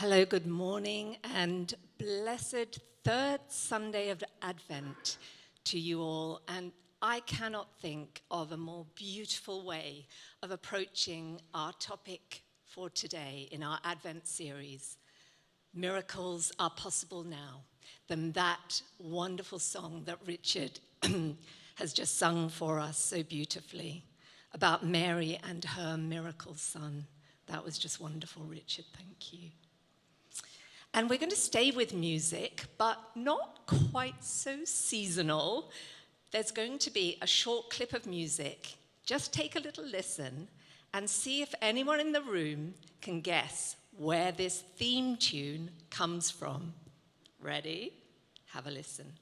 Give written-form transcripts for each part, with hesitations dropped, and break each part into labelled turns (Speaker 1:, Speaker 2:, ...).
Speaker 1: Hello, good morning, and blessed third Sunday of Advent to you all. And I cannot think of a more beautiful way of approaching our topic for today in our Advent series, Miracles Are Possible Now, than that wonderful song that Richard has just sung for us so beautifully about Mary and her miracle son. That was just wonderful, Richard. Thank you. And we're going to stay with music, but not quite so seasonal. There's going to be a short clip of music. Just take a little listen and see if anyone in the room can guess where this theme tune comes from. Ready? Have a listen.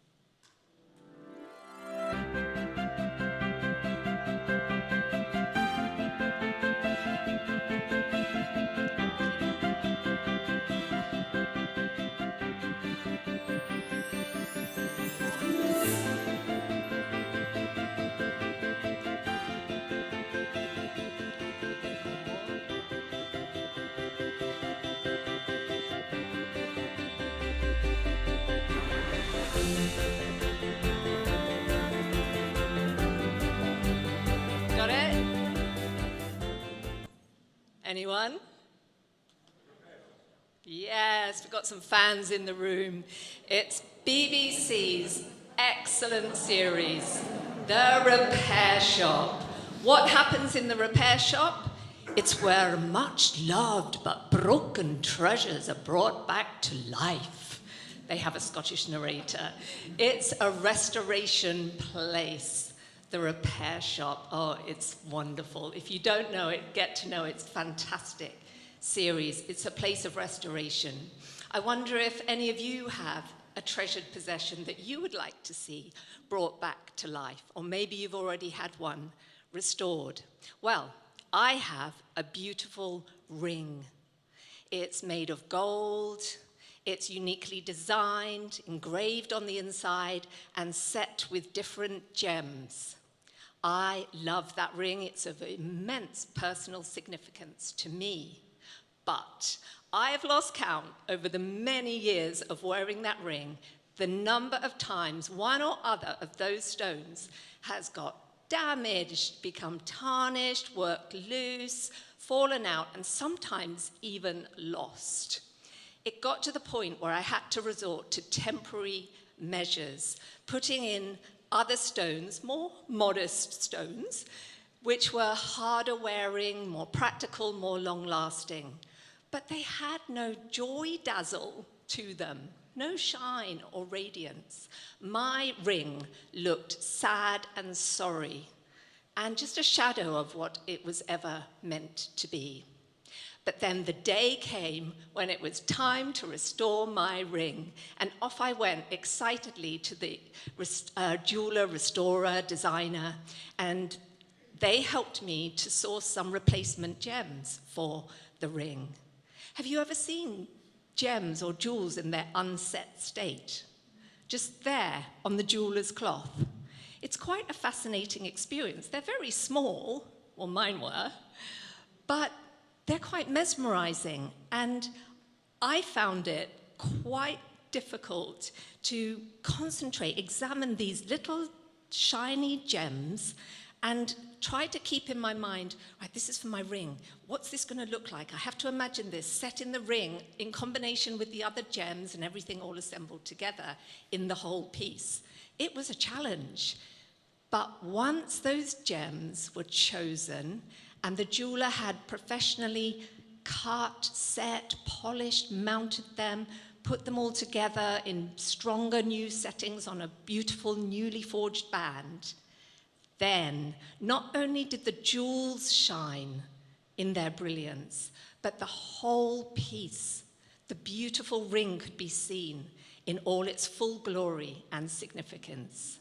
Speaker 1: Got it? Anyone? Yes, we've got some fans in the room. It's BBC's excellent series, The Repair Shop. What happens in the repair shop? It's where much loved but broken treasures are brought back to life. They have a Scottish narrator. It's a restoration place. The Repair Shop. Oh, it's wonderful. If you don't know it, get to know it. It's a fantastic series. It's a place of restoration. I wonder if any of you have a treasured possession that you would like to see brought back to life, or maybe you've already had one restored. Well, I have a beautiful ring. It's made of gold. It's uniquely designed, engraved on the inside, and set with different gems. I love that ring. It's of immense personal significance to me. But I have lost count over the many years of wearing that ring, the number of times one or other of those stones has got damaged, become tarnished, worked loose, fallen out, and sometimes even lost. It got to the point where I had to resort to temporary measures, putting in other stones, more modest stones, which were harder wearing, more practical, more long-lasting. But they had no joy dazzle to them, no shine or radiance. My ring looked sad and sorry, and just a shadow of what it was ever meant to be. But then the day came when it was time to restore my ring, and off I went excitedly to the jeweler, restorer, designer, and they helped me to source some replacement gems for the ring. Have you ever seen gems or jewels in their unset state? Just there on the jeweler's cloth. It's quite a fascinating experience. They're very small, well, mine were, but they're quite mesmerizing, and I found it quite difficult to concentrate, examine these little shiny gems, and try to keep in my mind, right, this is for my ring. What's this going to look like? I have to imagine this set in the ring in combination with the other gems and everything all assembled together in the whole piece. It was a challenge. But once those gems were chosen, and the jeweler had professionally cut, set, polished, mounted them, put them all together in stronger new settings on a beautiful newly forged band, then not only did the jewels shine in their brilliance, but the whole piece, the beautiful ring, could be seen in all its full glory and significance.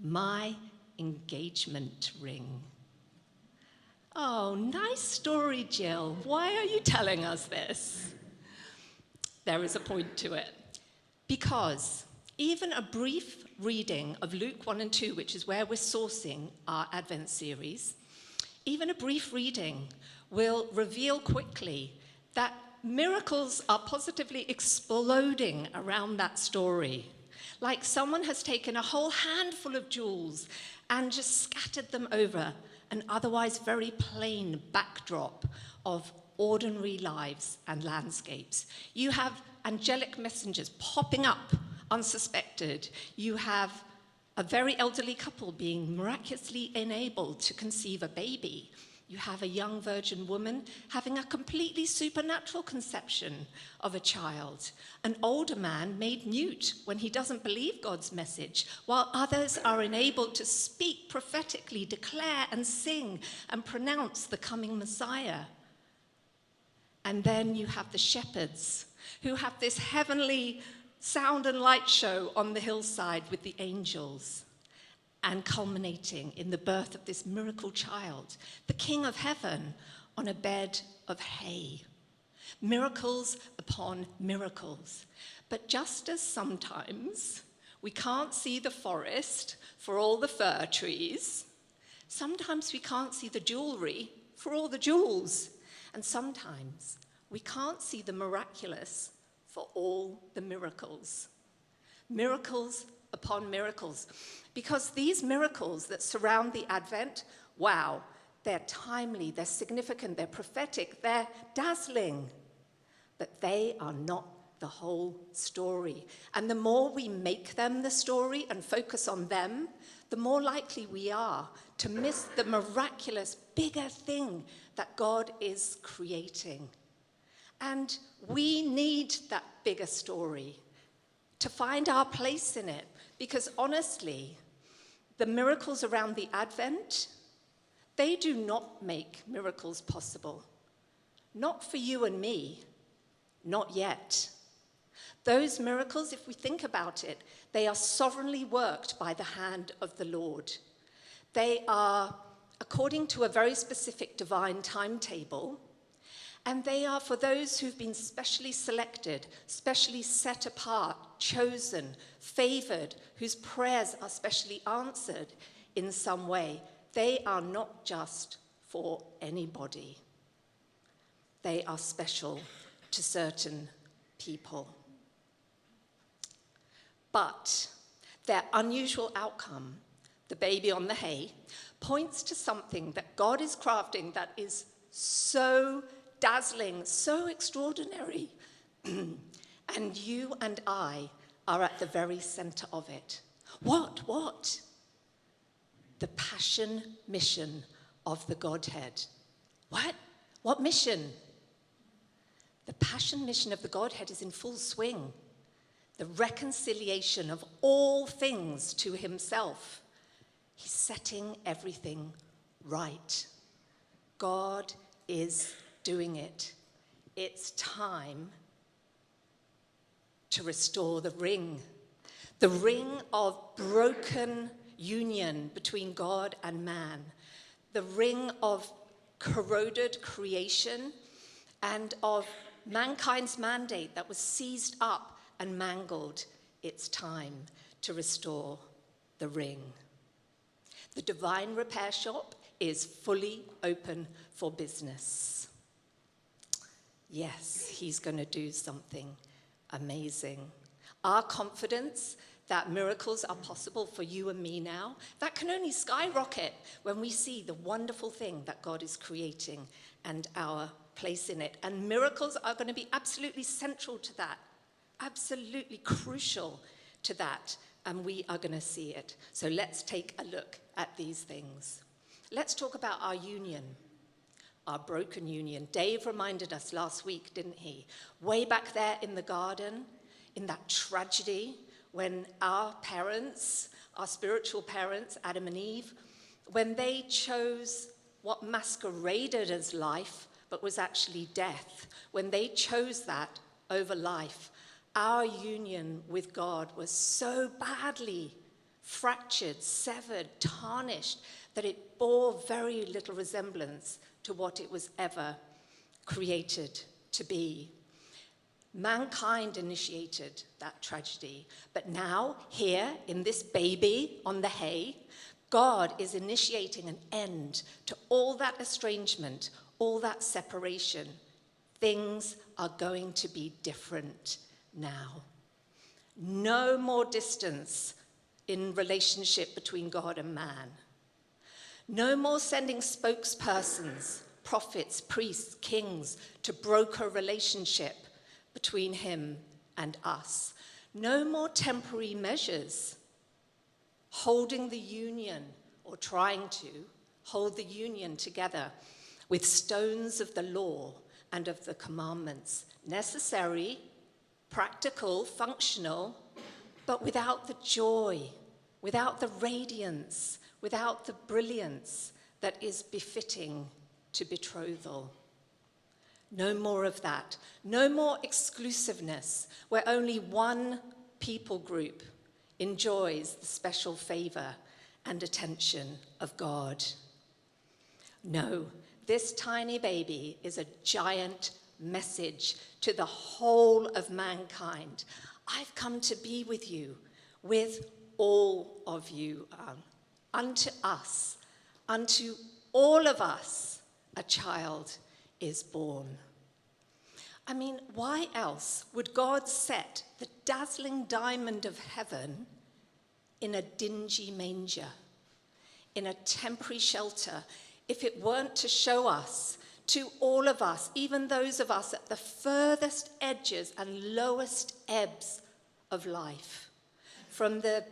Speaker 1: My engagement ring. Oh, nice story, Gill. Why are you telling us this? There is a point to it. Because even a brief reading of Luke 1 and 2, which is where we're sourcing our Advent series, even a brief reading will reveal quickly that miracles are positively exploding around that story. Like someone has taken a whole handful of jewels and just scattered them over an otherwise very plain backdrop of ordinary lives and landscapes. You have angelic messengers popping up unsuspected. You have a very elderly couple being miraculously enabled to conceive a baby. You have a young virgin woman having a completely supernatural conception of a child. An older man made mute when he doesn't believe God's message, while others are enabled to speak prophetically, declare and sing and pronounce the coming Messiah. And then you have the shepherds who have this heavenly sound and light show on the hillside with the angels, and culminating in the birth of this miracle child, the King of Heaven, on a bed of hay. Miracles upon miracles. But just as sometimes we can't see the forest for all the fir trees, sometimes we can't see the jewelry for all the jewels, and sometimes we can't see the miraculous for all the miracles. Miracles upon miracles. Because these miracles that surround the Advent, wow, they're timely, they're significant, they're prophetic, they're dazzling. But they are not the whole story. And the more we make them the story and focus on them, the more likely we are to miss the miraculous, bigger thing that God is creating. And we need that bigger story to find our place in it. Because honestly, the miracles around the Advent, they do not make miracles possible. Not for you and me, not yet. Those miracles, if we think about it, they are sovereignly worked by the hand of the Lord. They are according to a very specific divine timetable, and they are for those who've been specially selected, specially set apart, chosen, favored, whose prayers are specially answered in some way. They are not just for anybody. They are special to certain people. But their unusual outcome, the baby on the hay, points to something that God is crafting that is so dazzling, so extraordinary. And you and I are at the very center of it. What? The passion mission of the Godhead. What mission? The passion mission of the Godhead is in full swing. The reconciliation of all things to himself. He's setting everything right. God is doing it. It's time to restore the ring of broken union between God and man, the ring of corroded creation and of mankind's mandate that was seized up and mangled. It's time to restore the ring. The divine repair shop is fully open for business. Yes, he's going to do something amazing. Our confidence that miracles are possible for you and me now, that can only skyrocket when we see the wonderful thing that God is creating and our place in it. And miracles are going to be absolutely central to that, absolutely crucial to that, and we are going to see it. So let's take a look at these things. Let's talk about our union. Our broken union. Dave reminded us last week, didn't he? Way back there in the garden, in that tragedy, when our parents, our spiritual parents, Adam and Eve, when they chose what masqueraded as life, but was actually death, when they chose that over life, our union with God was so badly fractured, severed, tarnished, that it bore very little resemblance to what it was ever created to be. Mankind initiated that tragedy, but now, here, in this baby on the hay, God is initiating an end to all that estrangement, all that separation, things are going to be different now. No more distance in relationship between God and man. No more sending spokespersons, prophets, priests, kings to broker relationship between him and us. No more temporary measures holding the union, or trying to hold the union together with stones of the law and of the commandments. Necessary, practical, functional, but without the joy, without the radiance, without the brilliance that is befitting to betrothal. No more of that. No more exclusiveness where only one people group enjoys the special favor and attention of God. No, this tiny baby is a giant message to the whole of mankind. I've come to be with you, with all of you. Unto us, unto all of us, a child is born. I mean, why else would God set the dazzling diamond of heaven in a dingy manger, in a temporary shelter, if it weren't to show us, to all of us, even those of us at the furthest edges and lowest ebbs of life, from the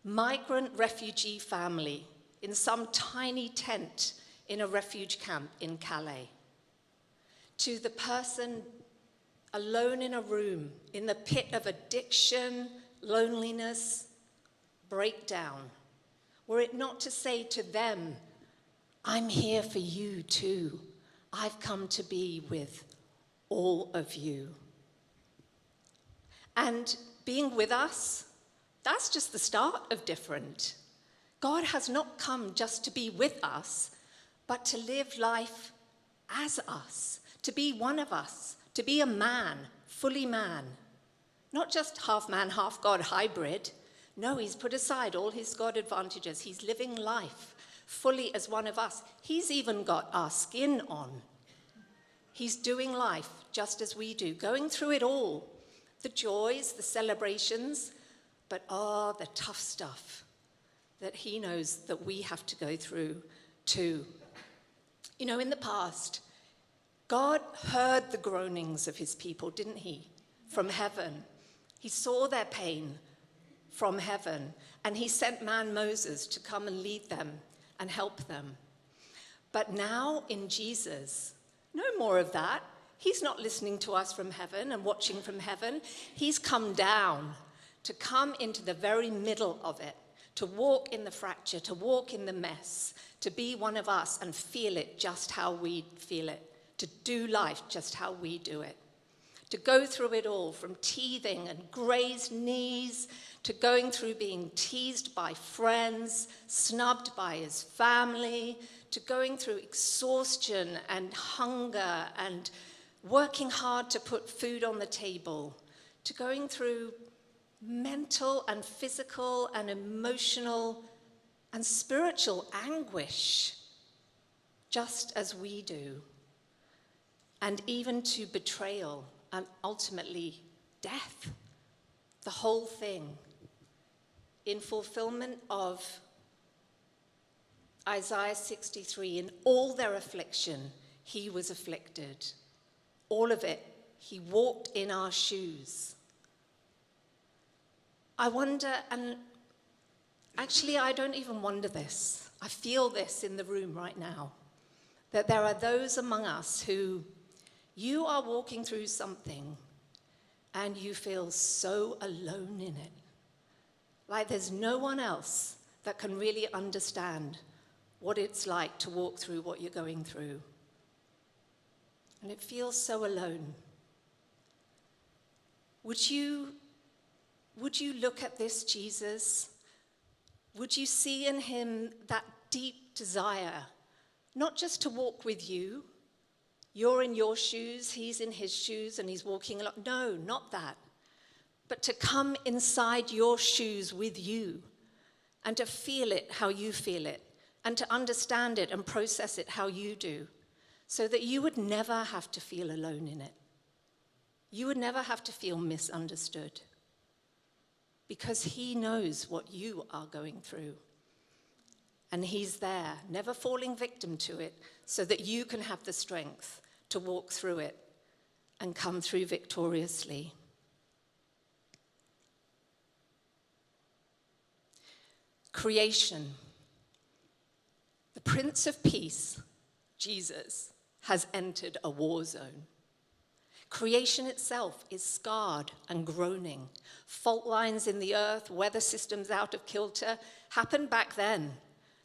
Speaker 1: migrant refugee family in some tiny tent in a refuge camp in Calais, to the person alone in a room in the pit of addiction, loneliness, breakdown, were it not to say to them, I'm here for you too. I've come to be with all of you. And being with us, that's just the start of different. God has not come just to be with us, but to live life as us, to be one of us, to be a man, fully man. Not just half man, half God hybrid. No, he's put aside all his God advantages. He's living life fully as one of us. He's even got our skin on. He's doing life just as we do, going through it all. The joys, the celebrations, but the tough stuff that he knows that we have to go through too. You know, in the past, God heard the groanings of his people, didn't he? From heaven. He saw their pain from heaven, and he sent man Moses to come and lead them and help them. But now in Jesus, no more of that. He's not listening to us from heaven and watching from heaven. He's come down to come into the very middle of it, to walk in the fracture, to walk in the mess, to be one of us and feel it just how we feel it, to do life just how we do it, to go through it all, from teething and grazed knees to going through being teased by friends, snubbed by his family, to going through exhaustion and hunger and working hard to put food on the table, to going through mental and physical and emotional and spiritual anguish, just as we do, and even to betrayal and ultimately death, the whole thing, in fulfillment of Isaiah 63, in all their affliction, he was afflicted. All of it, he walked in our shoes. I wonder, and actually I don't even wonder this. I feel this in the room right now, that there are those among us who you are walking through something and you feel so alone in it. Like there's no one else that can really understand what it's like to walk through what you're going through. And it feels so alone. Would you look at this Jesus? Would you see in him that deep desire, not just to walk with you? You're in your shoes, he's in his shoes, and he's walking along. No, not that. But to come inside your shoes with you and to feel it how you feel it and to understand it and process it how you do. so that you would never have to feel alone in it. You would never have to feel misunderstood, because he knows what you are going through. And he's there, never falling victim to it, so that you can have the strength to walk through it and come through victoriously. Creation. The Prince of Peace, Jesus, has entered a war zone. Creation itself is scarred and groaning. Fault lines in the earth, weather systems out of kilter, happened back then,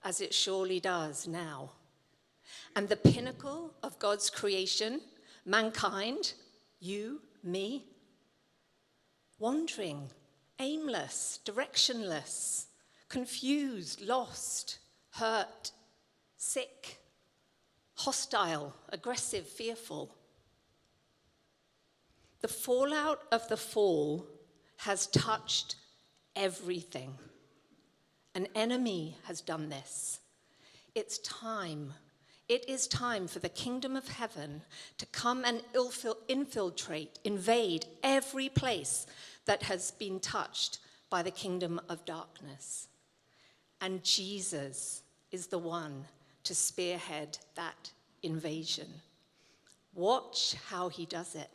Speaker 1: as it surely does now. And the pinnacle of God's creation, mankind, you, me, wandering, aimless, directionless, confused, lost, hurt, sick, hostile, aggressive, fearful. The fallout of the fall has touched everything. An enemy has done this. It's time. It is time for the kingdom of heaven to come and infiltrate, invade every place that has been touched by the kingdom of darkness. And Jesus is the one to spearhead that invasion. Watch how he does it.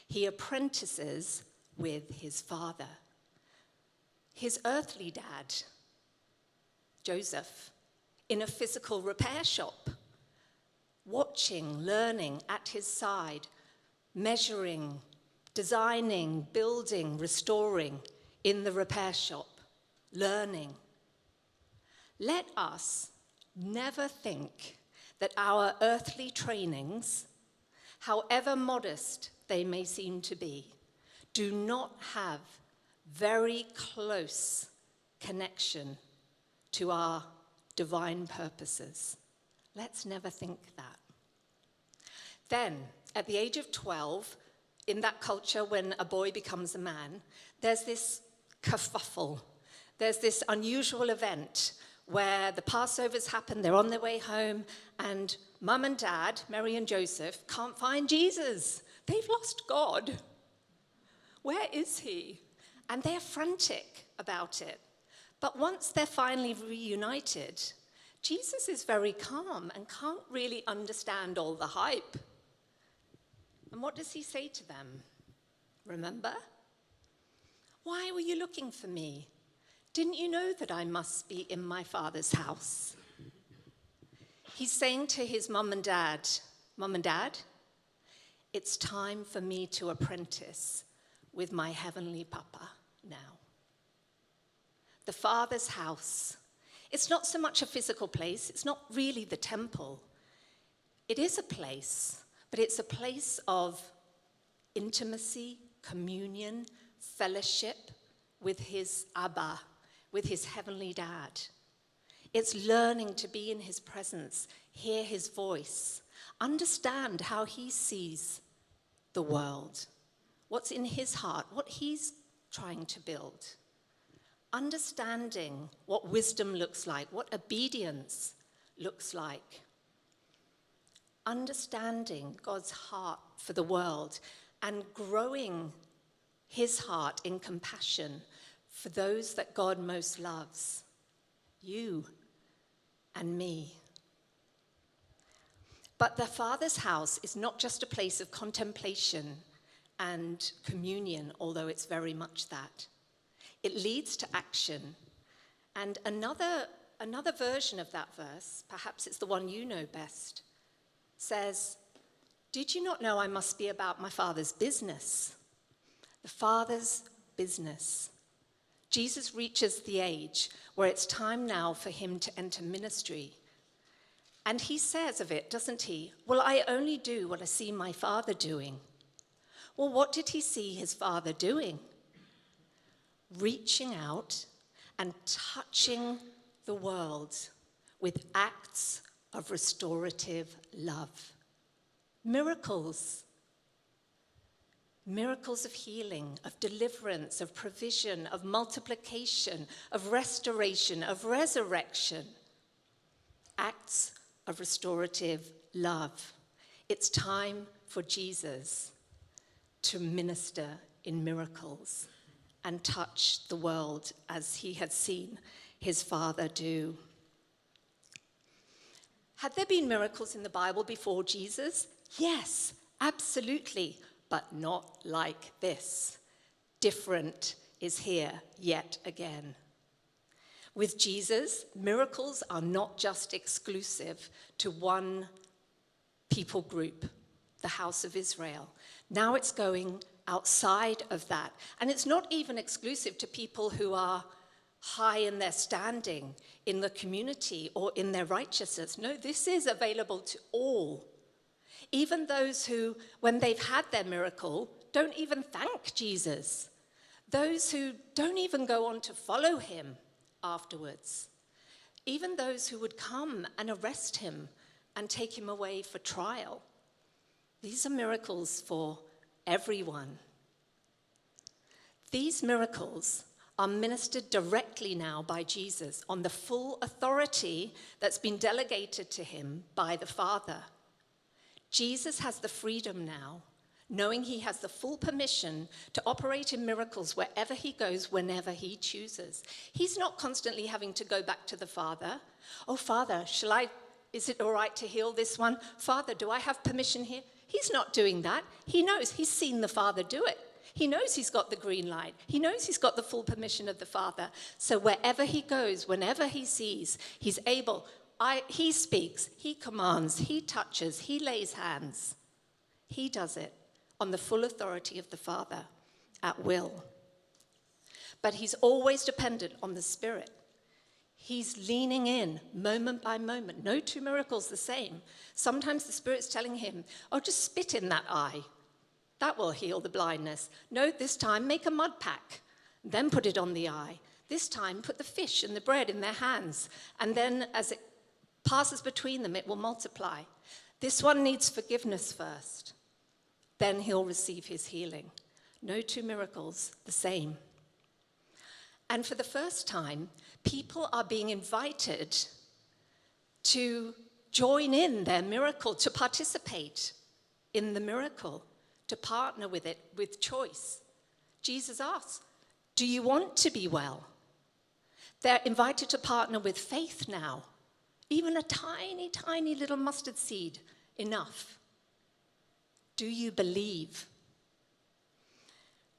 Speaker 1: He apprentices with his father. His earthly dad, Joseph, in a physical repair shop, watching, learning at his side, measuring, designing, building, restoring in the repair shop, learning. Let us never think that our earthly trainings, however modest they may seem to be, do not have very close connection to our divine purposes. Let's never think that. Then, at the age of 12, in that culture when a boy becomes a man, there's this kerfuffle. There's this unusual event where the Passovers happen, they're on their way home, and Mum and Dad, Mary and Joseph, can't find Jesus. They've lost God. Where is he? And they're frantic about it. But once they're finally reunited, Jesus is very calm and can't really understand all the hype. And what does he say to them? Remember? Why were you looking for me? Didn't you know that I must be in my Father's house? He's saying to his mum and dad, it's time for me to apprentice with my heavenly Papa now. The Father's house. It's not so much a physical place. It's not really the temple. It is a place, but it's a place of intimacy, communion, fellowship with his Abba, with his heavenly dad. It's learning to be in his presence, hear his voice, understand how he sees the world, what's in his heart, what he's trying to build. Understanding what wisdom looks like, what obedience looks like. Understanding God's heart for the world and growing his heart in compassion for those that God most loves, you and me. But the Father's house is not just a place of contemplation and communion, although it's very much that. It leads to action. And another version of that verse, perhaps it's the one you know best, says, "Did you not know I must be about my Father's business?" The Father's business. Jesus reaches the age where it's time now for him to enter ministry. And he says of it, doesn't he? Well, I only do what I see my Father doing. Well, what did he see his Father doing? Reaching out and touching the world with acts of restorative love. Miracles. Miracles of healing, of deliverance, of provision, of multiplication, of restoration, of resurrection. Acts of restorative love. It's time for Jesus to minister in miracles and touch the world as he had seen his Father do. Had there been miracles in the Bible before Jesus? Yes, absolutely, but not like this. Different is here yet again. With Jesus, miracles are not just exclusive to one people group, the house of Israel. Now it's going outside of that. And it's not even exclusive to people who are high in their standing in the community or in their righteousness. No, this is available to all. Even those who, when they've had their miracle, don't even thank Jesus. Those who don't even go on to follow him afterwards. Even those who would come and arrest him and take him away for trial. These are miracles for everyone. These miracles are ministered directly now by Jesus on the full authority that's been delegated to him by the Father. Jesus has the freedom now, knowing he has the full permission to operate in miracles wherever he goes, whenever he chooses. He's not constantly having to go back to the Father. Oh, Father, is it all right to heal this one? Father, do I have permission here? He's not doing that. He knows. He's seen the Father do it. He knows he's got the green light. He knows he's got the full permission of the Father. So wherever he goes, whenever he sees, he's able. He speaks, he commands, he touches, he lays hands. He does it on the full authority of the Father at will. But he's always dependent on the Spirit. He's leaning in moment by moment. No two miracles the same. Sometimes the Spirit's telling him, oh, just spit in that eye. That will heal the blindness. No, this time make a mud pack, then put it on the eye. This time put the fish and the bread in their hands, and then as it passes between them, it will multiply. This one needs forgiveness first. Then he'll receive his healing. No two miracles the same. And for the first time, people are being invited to join in their miracle, to participate in the miracle, to partner with it with choice. Jesus asks, do you want to be well? They're invited to partner with faith now. Even a tiny, tiny little mustard seed, enough. Do you believe?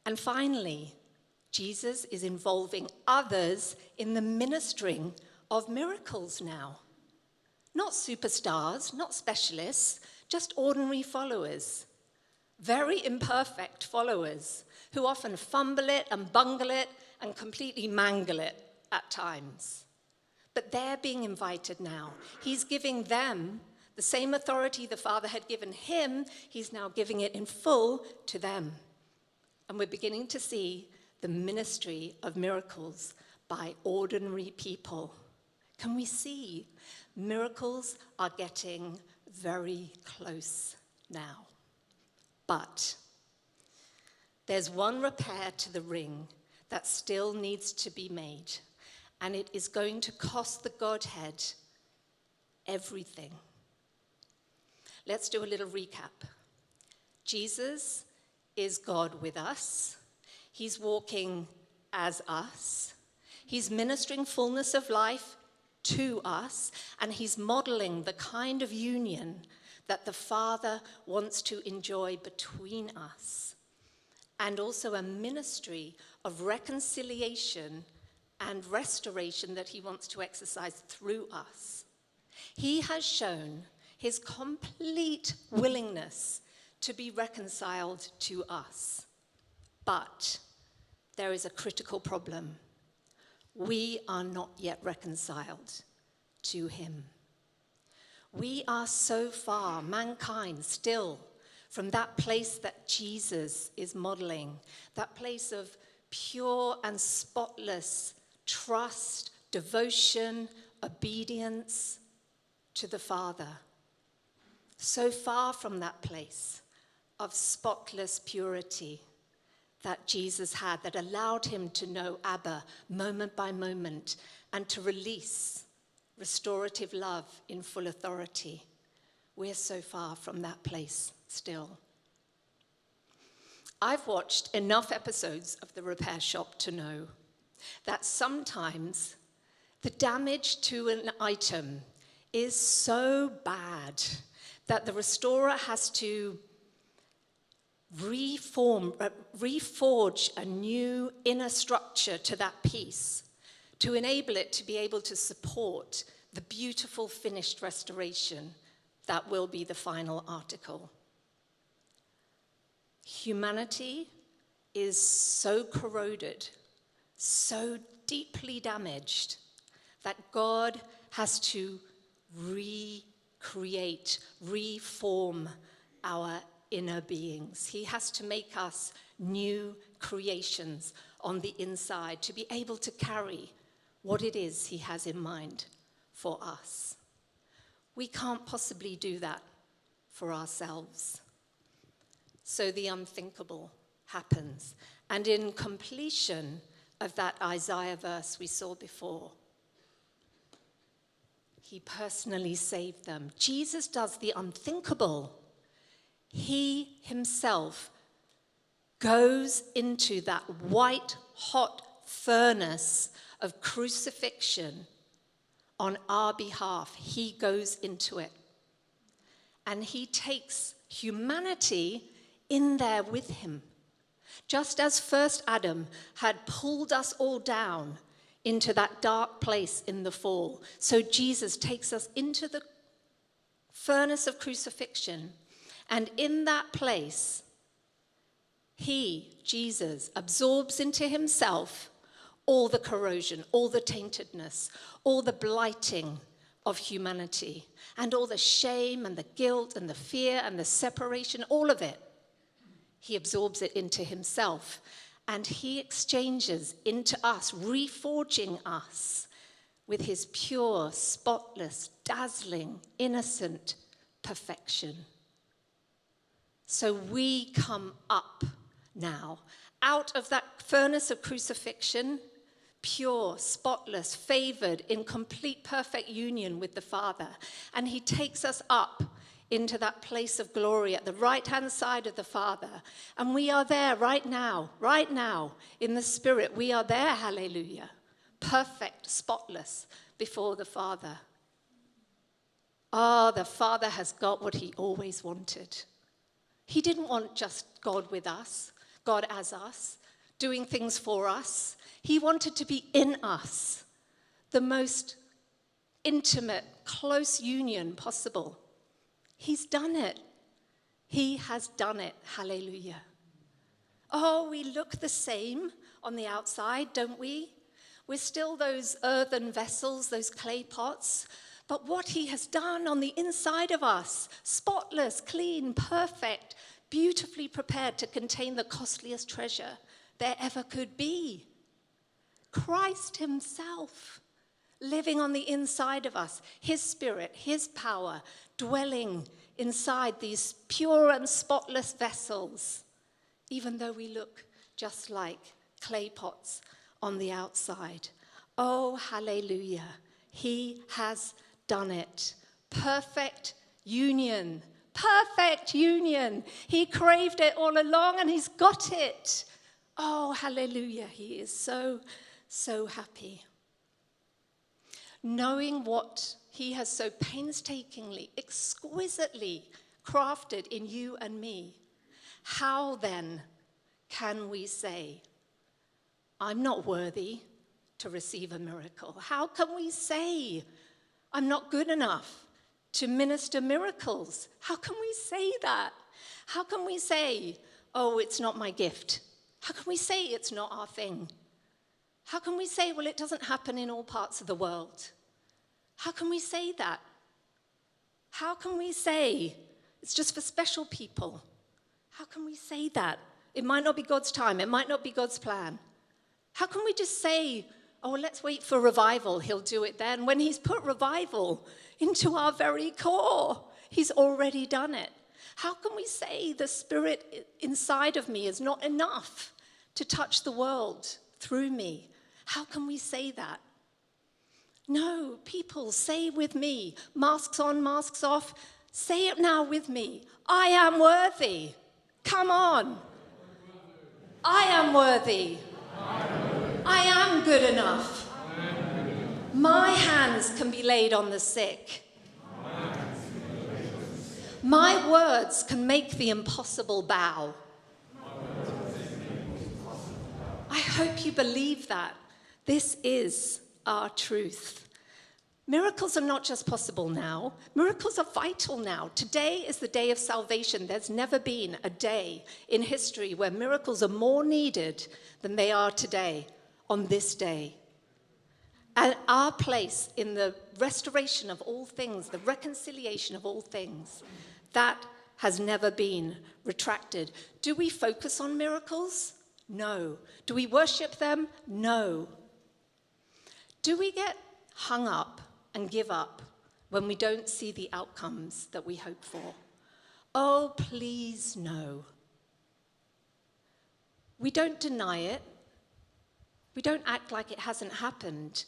Speaker 1: And finally, Jesus is involving others in the ministering of miracles now. Not superstars, not specialists, just ordinary followers. Very imperfect followers who often fumble it and bungle it and completely mangle it at times. But they're being invited now. He's giving them the same authority the Father had given him. He's now giving it in full to them. And we're beginning to see the ministry of miracles by ordinary people. Can we see? Miracles are getting very close now. But there's one repair to the ring that still needs to be made, and it is going to cost the Godhead everything. Let's do a little recap. Jesus is God with us. He's walking as us. He's ministering fullness of life to us, and he's modeling the kind of union that the Father wants to enjoy between us, and also a ministry of reconciliation and restoration that he wants to exercise through us. He has shown his complete willingness to be reconciled to us. But there is a critical problem. We are not yet reconciled to him. We are so far, mankind, still from that place that Jesus is modeling, that place of pure and spotless trust, devotion, obedience to the Father. So far from that place of spotless purity that Jesus had, that allowed him to know Abba moment by moment and to release restorative love in full authority. We're so far from that place still. I've watched enough episodes of The Repair Shop to know that sometimes the damage to an item is so bad that the restorer has to reforge a new inner structure to that piece to enable it to be able to support the beautiful finished restoration that will be the final article. Humanity is so corroded, so deeply damaged, that God has to recreate, reform our inner beings. He has to make us new creations on the inside to be able to carry what it is he has in mind for us. We can't possibly do that for ourselves. So the unthinkable happens. And in completion of that Isaiah verse we saw before, he personally saved them. Jesus does the unthinkable. He himself goes into that white hot furnace of crucifixion on our behalf. He goes into it. And he takes humanity in there with him. Just as first Adam had pulled us all down into that dark place in the fall, so Jesus takes us into the furnace of crucifixion. And in that place, he, Jesus, absorbs into himself all the corrosion, all the taintedness, all the blighting of humanity, and all the shame and the guilt and the fear and the separation, all of it. He absorbs it into himself, and he exchanges into us, reforging us with his pure, spotless, dazzling, innocent perfection. So we come up now out of that furnace of crucifixion, pure, spotless, favored, in complete, perfect union with the Father. And he takes us up into that place of glory at the right-hand side of the Father. And we are there right now, in the Spirit. We are there, hallelujah, perfect, spotless before the Father. The Father has got what he always wanted. He didn't want just God with us, God as us, doing things for us. He wanted to be in us, the most intimate, close union possible. He's done it. He has done it. Hallelujah. Oh, we look the same on the outside, don't we? We're still those earthen vessels, those clay pots. But what he has done on the inside of us, spotless, clean, perfect, beautifully prepared to contain the costliest treasure there ever could be. Christ himself living on the inside of us, his spirit, his power, dwelling inside these pure and spotless vessels, even though we look just like clay pots on the outside. Oh, hallelujah. He has done it. Perfect union. Perfect union. He craved it all along and he's got it. Oh, hallelujah. He is so, so happy. Knowing what he has so painstakingly, exquisitely crafted in you and me, how then can we say, I'm not worthy to receive a miracle? How can we say, I'm not good enough to minister miracles? How can we say that? How can we say, oh, it's not my gift? How can we say it's not our thing? How can we say, well, it doesn't happen in all parts of the world? How can we say that? How can we say it's just for special people? How can we say that? It might not be God's time. It might not be God's plan. How can we just say, oh, let's wait for revival. He'll do it then. When he's put revival into our very core, he's already done it. How can we say the Spirit inside of me is not enough to touch the world through me? How can we say that? No, people, say with me, masks on, masks off, say it now with me. I am worthy. Come on. I am worthy. I am good enough. My hands can be laid on the sick. My words can make the impossible bow. I hope you believe that. This is our truth. Miracles are not just possible now. Miracles are vital now. Today is the day of salvation. There's never been a day in history where miracles are more needed than they are today, on this day. And our place in the restoration of all things, the reconciliation of all things, that has never been retracted. Do we focus on miracles? No. Do we worship them? No. Do we get hung up and give up when we don't see the outcomes that we hope for? Oh, please, no. We don't deny it. We don't act like it hasn't happened.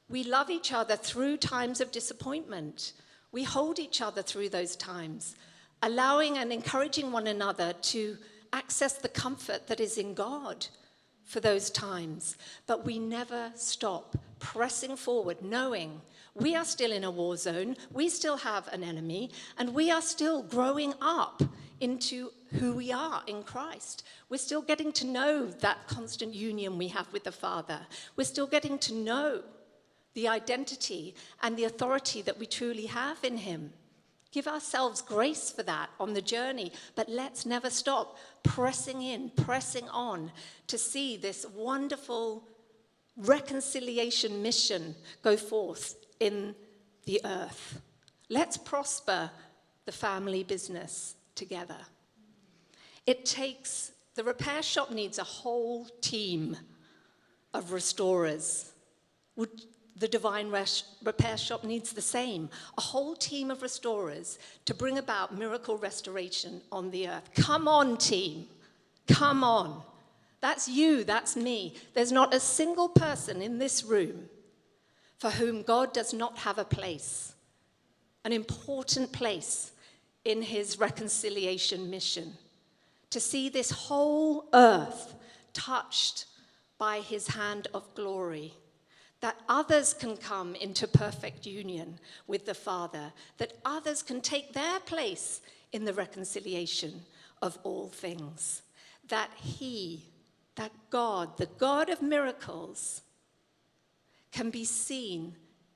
Speaker 1: We love each other through times of disappointment. We hold each other through those times, allowing and encouraging one another to access the comfort that is in God for those times. But we never stop pressing forward, knowing we are still in a war zone, we still have an enemy, and we are still growing up into who we are in Christ. We're still getting to know that constant union we have with the Father. We're still getting to know the identity and the authority that we truly have in him. Give ourselves grace for that on the journey, but let's never stop pressing in, pressing on to see this wonderful reconciliation mission go forth in the earth. Let's prosper the family business together. The repair shop needs a whole team of restorers. The Divine Repair Shop needs the same, a whole team of restorers to bring about miracle restoration on the earth. Come on, team. Come on. That's you, that's me. There's not a single person in this room for whom God does not have a place, an important place in his reconciliation mission, to see this whole earth touched by his hand of glory, that others can come into perfect union with the Father, that others can take their place in the reconciliation of all things, that God, the God of miracles, can be seen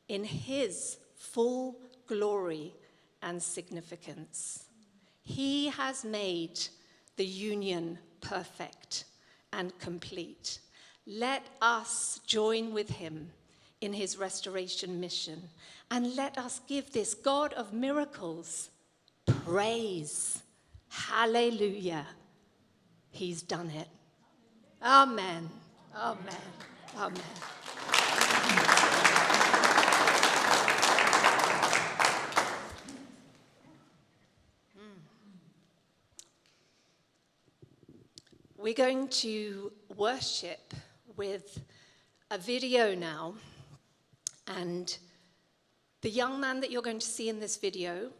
Speaker 1: in his full glory and significance. He has made the union perfect and complete. Let us join with him in his restoration mission, and let us give this God of miracles praise. Hallelujah. He's done it. Amen. Amen. Amen. We're going to worship with a video now, and the young man that you're going to see in this video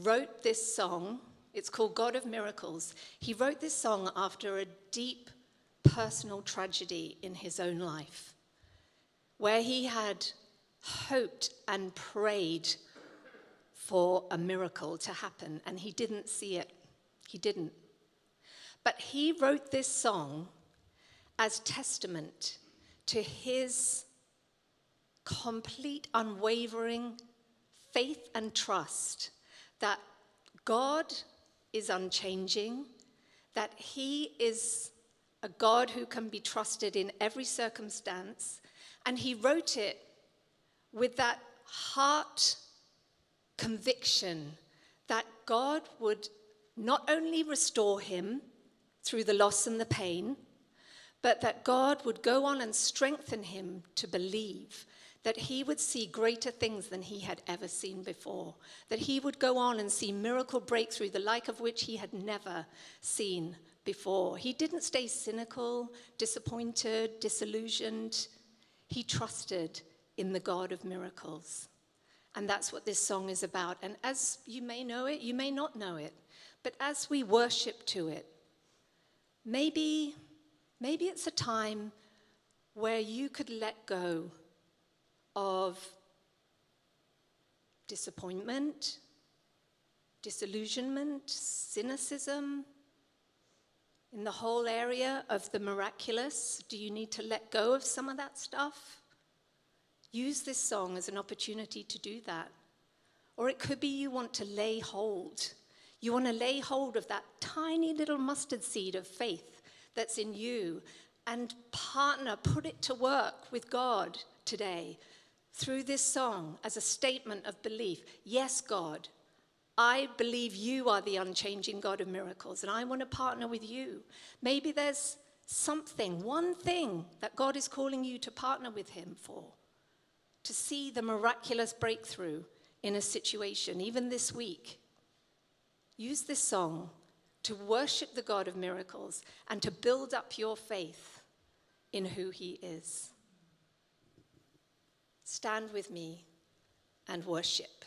Speaker 1: wrote this song. It's called God of Miracles. He wrote this song after a deep personal tragedy in his own life, where he had hoped and prayed for a miracle to happen, and he didn't see it. He didn't. But he wrote this song as testament to his complete, unwavering faith and trust that God is unchanging, that he is a God who can be trusted in every circumstance. And he wrote it with that heart conviction that God would not only restore him through the loss and the pain, but that God would go on and strengthen him to believe that he would see greater things than he had ever seen before, that he would go on and see miracle breakthrough, the like of which he had never seen before. He didn't stay cynical, disappointed, disillusioned. He trusted in the God of miracles. And that's what this song is about. And as you may know it, you may not know it, but as we worship to it, maybe it's a time where you could let go of disappointment, disillusionment, cynicism, in the whole area of the miraculous. Do you need to let go of some of that stuff? Use this song as an opportunity to do that. Or it could be you want to lay hold. You want to lay hold of that tiny little mustard seed of faith that's in you and put it to work with God today through this song as a statement of belief. Yes, God, I believe you are the unchanging God of miracles, and I want to partner with you. Maybe there's something, one thing that God is calling you to partner with him for, to see the miraculous breakthrough in a situation, even this week. Use this song to worship the God of miracles and to build up your faith in who he is. Stand with me and worship.